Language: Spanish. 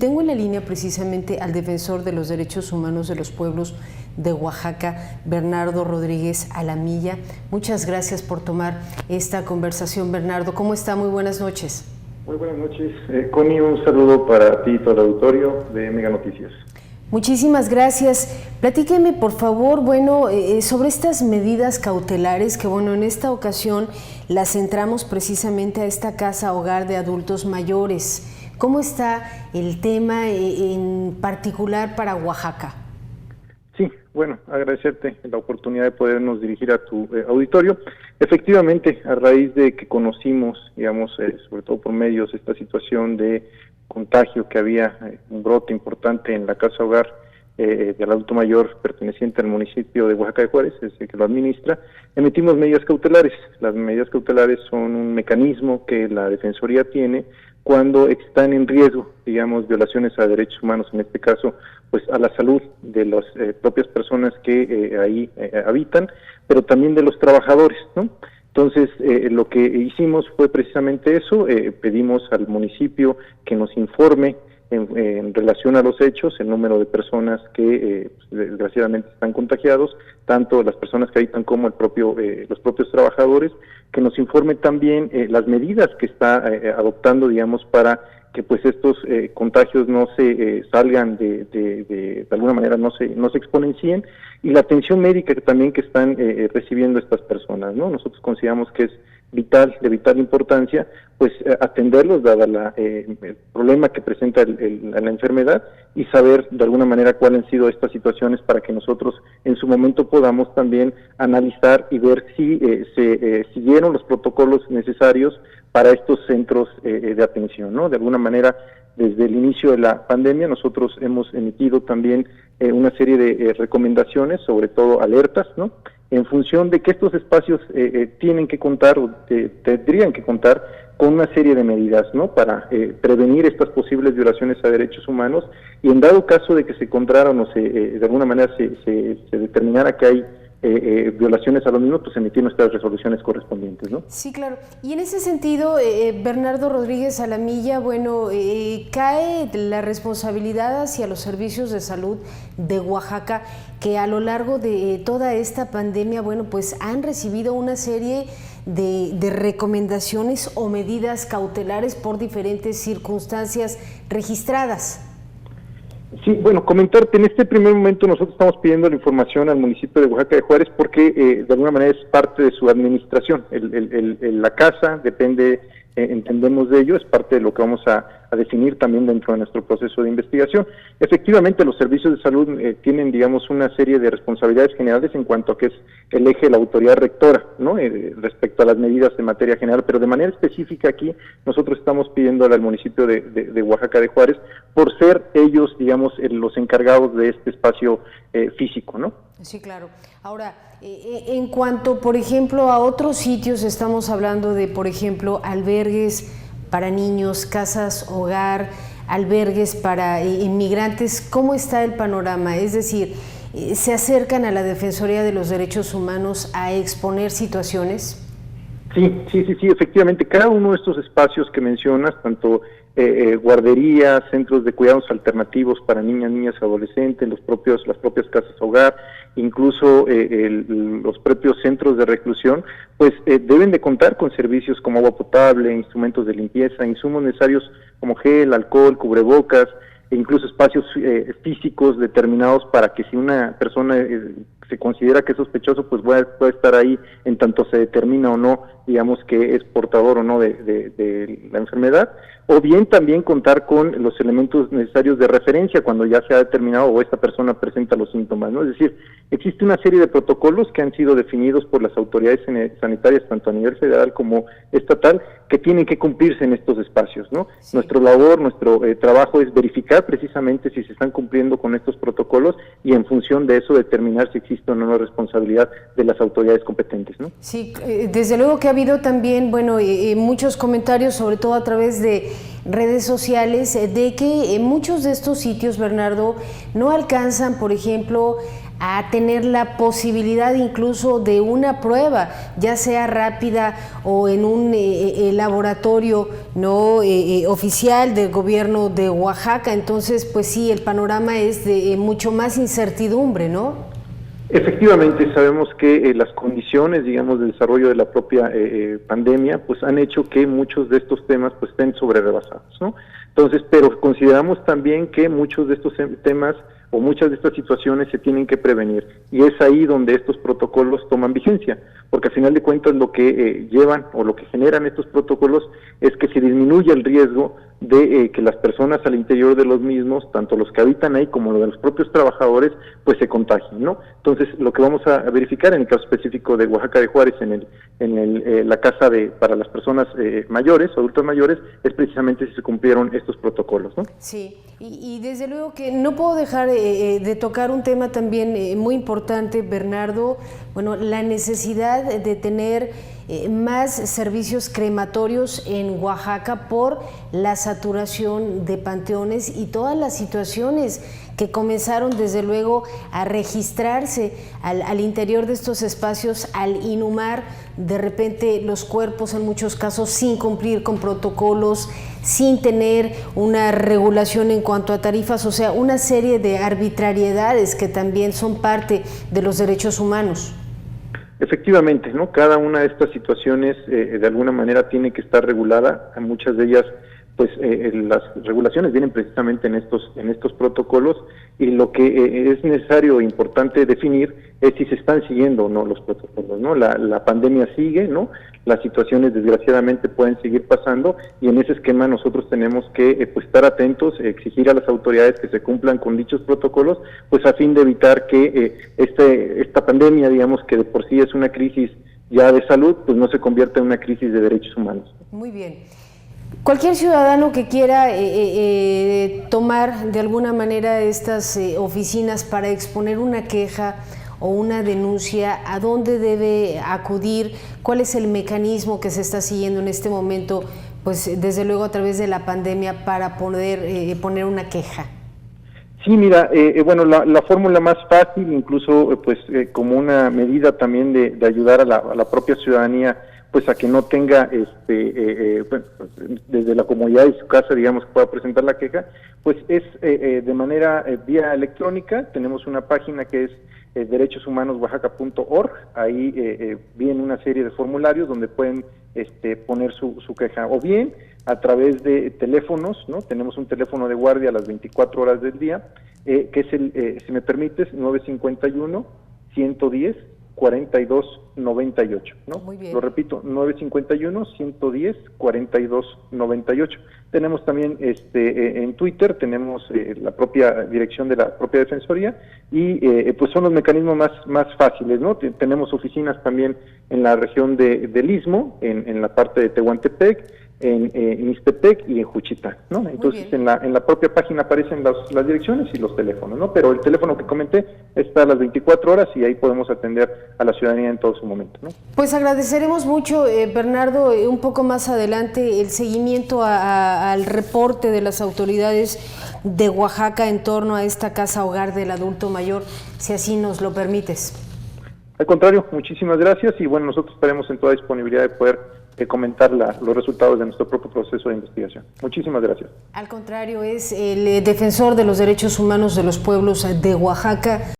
tengo en la línea precisamente al defensor de los derechos humanos de los pueblos de Oaxaca, Bernardo Rodríguez Alamilla. Muchas gracias por tomar esta conversación, Bernardo. ¿Cómo está? Muy buenas noches. Muy buenas noches. Connie, un saludo para ti y todo el auditorio de Mega Noticias. Muchísimas gracias. Platíqueme, por favor, sobre estas medidas cautelares que, en esta ocasión las centramos precisamente a esta casa hogar de adultos mayores. ¿Cómo está el tema en particular para Oaxaca? Sí, agradecerte la oportunidad de podernos dirigir a tu auditorio. Efectivamente, a raíz de que conocimos, sobre todo por medios, esta situación de contagio que había, un brote importante en la casa hogar del adulto mayor perteneciente al municipio de Oaxaca de Juárez, es el que lo administra, emitimos medidas cautelares. Las medidas cautelares son un mecanismo que la Defensoría tiene cuando están en riesgo, violaciones a derechos humanos, en este caso, pues a la salud de las propias personas que ahí habitan, pero también de los trabajadores, ¿no? Entonces, lo que hicimos fue precisamente eso, pedimos al municipio que nos informe en relación a los hechos, el número de personas que desgraciadamente están contagiados, tanto las personas que habitan como los propios trabajadores, que nos informe también las medidas que está adoptando, para que pues estos contagios no se salgan de alguna manera, no se exponencien, y la atención médica que están recibiendo estas personas, ¿no? Nosotros consideramos que es de vital importancia, pues atenderlos dada el problema que presenta la enfermedad, y saber de alguna manera cuáles han sido estas situaciones para que nosotros en su momento podamos también analizar y ver si se siguieron los protocolos necesarios para estos centros de atención, ¿no? De alguna manera, desde el inicio de la pandemia, nosotros hemos emitido también una serie de recomendaciones, sobre todo alertas, ¿no? En función de que estos espacios tienen que contar o tendrían que contar con una serie de medidas, ¿no? Para prevenir estas posibles violaciones a derechos humanos, y en dado caso de que se encontraran o de alguna manera se determinara que hay violaciones a los mismos, pues emitir nuestras resoluciones correspondientes, ¿no? Sí, claro. Y en ese sentido, Bernardo Rodríguez Alamilla, cae la responsabilidad hacia los servicios de salud de Oaxaca, que a lo largo de toda esta pandemia, pues han recibido una serie de recomendaciones o medidas cautelares por diferentes circunstancias registradas. Sí, comentarte, en este primer momento nosotros estamos pidiendo la información al municipio de Oaxaca de Juárez porque de alguna manera es parte de su administración. La casa depende, entendemos de ello, es parte de lo que vamos a definir también dentro de nuestro proceso de investigación. Efectivamente, los servicios de salud tienen, una serie de responsabilidades generales en cuanto a que es el eje de la autoridad rectora, ¿no? Respecto a las medidas de materia general, pero de manera específica aquí nosotros estamos pidiéndole al municipio de Oaxaca de Juárez por ser ellos, los encargados de este espacio físico, ¿no? Sí, claro. Ahora, en cuanto, por ejemplo, a otros sitios, estamos hablando de, por ejemplo, albergues para niños, casas hogar, albergues para inmigrantes. ¿Cómo está el panorama? Es decir, ¿se acercan a la Defensoría de los Derechos Humanos a exponer situaciones? Sí, efectivamente. Cada uno de estos espacios que mencionas, tanto guarderías, centros de cuidados alternativos para niñas, adolescentes, las propias casas hogar, incluso los propios centros de reclusión, pues deben de contar con servicios como agua potable, instrumentos de limpieza, insumos necesarios como gel, alcohol, cubrebocas, e incluso espacios físicos determinados para que si una persona se considera que es sospechoso, pues puede estar ahí en tanto se determina o no, que es portador o no de la enfermedad, o bien también contar con los elementos necesarios de referencia cuando ya se ha determinado o esta persona presenta los síntomas, ¿no? Es decir, existe una serie de protocolos que han sido definidos por las autoridades sanitarias, tanto a nivel federal como estatal, que tienen que cumplirse en estos espacios, ¿no? Sí. Nuestro trabajo es verificar precisamente si se están cumpliendo con estos protocolos y en función de eso determinar si existe o no la responsabilidad de las autoridades competentes, ¿no? Sí, desde luego que ha habido también, muchos comentarios, sobre todo a través de redes sociales, de que muchos de estos sitios, Bernardo, no alcanzan, por ejemplo, a tener la posibilidad incluso de una prueba, ya sea rápida o en un laboratorio no oficial del gobierno de Oaxaca. Entonces, pues sí, el panorama es de mucho más incertidumbre, ¿no? Efectivamente, sabemos que las condiciones, digamos, de desarrollo de la propia pandemia, pues han hecho que muchos de estos temas pues estén sobrerebasados, ¿no? Entonces, pero consideramos también que muchos de estos temas o muchas de estas situaciones se tienen que prevenir, y es ahí donde estos protocolos toman vigencia, porque al final de cuentas lo que llevan o lo que generan estos protocolos es que se disminuya el riesgo de que las personas al interior de los mismos, tanto los que habitan ahí como los de los propios trabajadores, pues se contagien, ¿no? Entonces, lo que vamos a verificar en el caso específico de Oaxaca de Juárez, la casa para las personas mayores, adultos mayores, es precisamente si se cumplieron estos protocolos, ¿no? Sí, y desde luego que no puedo dejar de tocar un tema también muy importante, Bernardo, bueno, la necesidad de tener más servicios crematorios en Oaxaca por la saturación de panteones y todas las situaciones que comenzaron desde luego a registrarse al interior de estos espacios al inhumar de repente los cuerpos, en muchos casos sin cumplir con protocolos, sin tener una regulación en cuanto a tarifas, o sea, una serie de arbitrariedades que también son parte de los derechos humanos. Efectivamente, ¿no? Cada una de estas situaciones de alguna manera tiene que estar regulada. Muchas de ellas, pues las regulaciones vienen precisamente en estos protocolos, y lo que es necesario e importante definir es si se están siguiendo o no los protocolos, ¿no? La pandemia sigue, ¿no? Las situaciones desgraciadamente pueden seguir pasando, y en ese esquema nosotros tenemos que pues estar atentos, exigir a las autoridades que se cumplan con dichos protocolos, pues a fin de evitar que esta pandemia, digamos, que de por sí es una crisis ya de salud, pues no se convierta en una crisis de derechos humanos. Muy bien. Cualquier ciudadano que quiera tomar de alguna manera estas oficinas para exponer una queja o una denuncia, ¿a dónde debe acudir? ¿Cuál es el mecanismo que se está siguiendo en este momento, pues desde luego a través de la pandemia, para poder poner una queja? Sí, mira, bueno, la fórmula más fácil, incluso pues como una medida también de ayudar a la propia ciudadanía, pues a que no tenga, bueno, desde la comodidad de su casa, digamos, que pueda presentar la queja, pues es de manera vía electrónica. Tenemos una página que es derechoshumanosOaxaca.org, ahí viene una serie de formularios donde pueden poner su queja, o bien a través de teléfonos, ¿no? Tenemos un teléfono de guardia a las 24 horas del día, que es el, si me permites, 951-110-4298, ¿no? Muy bien. Lo repito, 951-110-4298. Tenemos también en Twitter, tenemos la propia dirección de la propia Defensoría, y pues son los mecanismos más fáciles, ¿no? Tenemos oficinas también en la región del Istmo, en la parte de Tehuantepec, en Ixtepec y en Juchitán, ¿no? Entonces en la propia página aparecen las direcciones y los teléfonos, ¿no? Pero el teléfono que comenté está a las 24 horas y ahí podemos atender a la ciudadanía en todo su momento, ¿no? Pues agradeceremos mucho, Bernardo, un poco más adelante el seguimiento al reporte de las autoridades de Oaxaca en torno a esta casa hogar del adulto mayor, si así nos lo permites. Al contrario, muchísimas gracias, y bueno, nosotros estaremos en toda disponibilidad de poder comentar los resultados de nuestro propio proceso de investigación. Muchísimas gracias. Al contrario, es el defensor de los derechos humanos de los pueblos de Oaxaca.